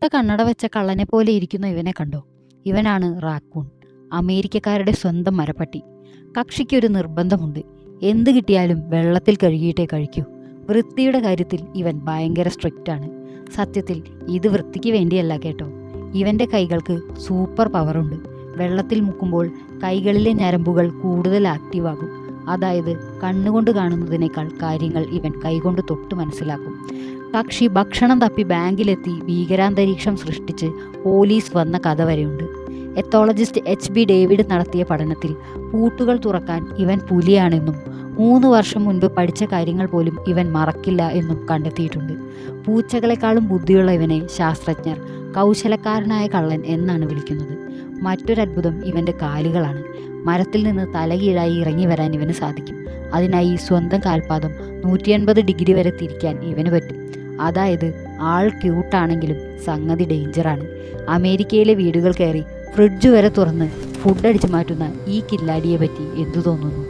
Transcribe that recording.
കറുത്ത കണ്ണട വെച്ച കള്ളനെ പോലെ ഇരിക്കുന്ന ഇവനെ കണ്ടോ? ഇവനാണ് റാക്കൂൺ, അമേരിക്കക്കാരുടെ സ്വന്തം മരപ്പട്ടി. കക്ഷിക്കൊരു നിർബന്ധമുണ്ട്, എന്ത് കിട്ടിയാലും വെള്ളത്തിൽ കഴുകിയിട്ടേ കഴിക്കൂ. വൃത്തിയുടെ കാര്യത്തിൽ ഇവൻ ഭയങ്കര സ്ട്രിക്റ്റ് ആണ്. സത്യത്തിൽ ഇത് വൃത്തിക്ക് വേണ്ടിയല്ല കേട്ടോ. ഇവൻ്റെ കൈകൾക്ക് സൂപ്പർ പവറുണ്ട്. വെള്ളത്തിൽ മുക്കുമ്പോൾ കൈകളിലെ ഞരമ്പുകൾ കൂടുതൽ ആക്റ്റീവാകും. അതായത് കണ്ണുകൊണ്ട് കാണുന്നതിനേക്കാൾ കാര്യങ്ങൾ ഇവൻ കൈകൊണ്ട് തൊട്ട് മനസ്സിലാക്കും. കക്ഷി ഭക്ഷണം തപ്പി ബാങ്കിലെത്തി ഭീകരാന്തരീക്ഷം സൃഷ്ടിച്ച് പോലീസ് വന്ന കഥ വരെയുണ്ട്. എത്തോളജിസ്റ്റ് HB ഡേവിഡ് നടത്തിയ പഠനത്തിൽ പൂട്ടുകൾ തുറക്കാൻ ഇവൻ പുലിയാണെന്നും 3 വർഷം മുൻപ് പഠിച്ച കാര്യങ്ങൾ പോലും ഇവൻ മറക്കില്ല എന്നും കണ്ടെത്തിയിട്ടുണ്ട്. പൂച്ചകളെക്കാളും ബുദ്ധിയുള്ള ഇവനെ ശാസ്ത്രജ്ഞർ കൗശലക്കാരനായ കള്ളൻ എന്നാണ് വിളിക്കുന്നത്. മറ്റൊരത്ഭുതം ഇവൻ്റെ കാലുകളാണ്. മരത്തിൽ നിന്ന് തലകീഴായി ഇറങ്ങി വരാൻ ഇവന് സാധിക്കും. അതിനായി സ്വന്തം കാൽപാദം 180 ഡിഗ്രി വരെ തിരിക്കാൻ ഇവന് പറ്റും. അതായത് ആൾ ക്യൂട്ടാണെങ്കിലും സംഗതി ഡേഞ്ചറാണ്. അമേരിക്കയിലെ വീടുകൾ കയറി ഫ്രിഡ്ജ് വരെ തുറന്ന് ഫുഡ് അടിച്ചു മാറ്റുന്ന ഈ കില്ലാടിയെ പറ്റി എന്തു തോന്നുന്നു?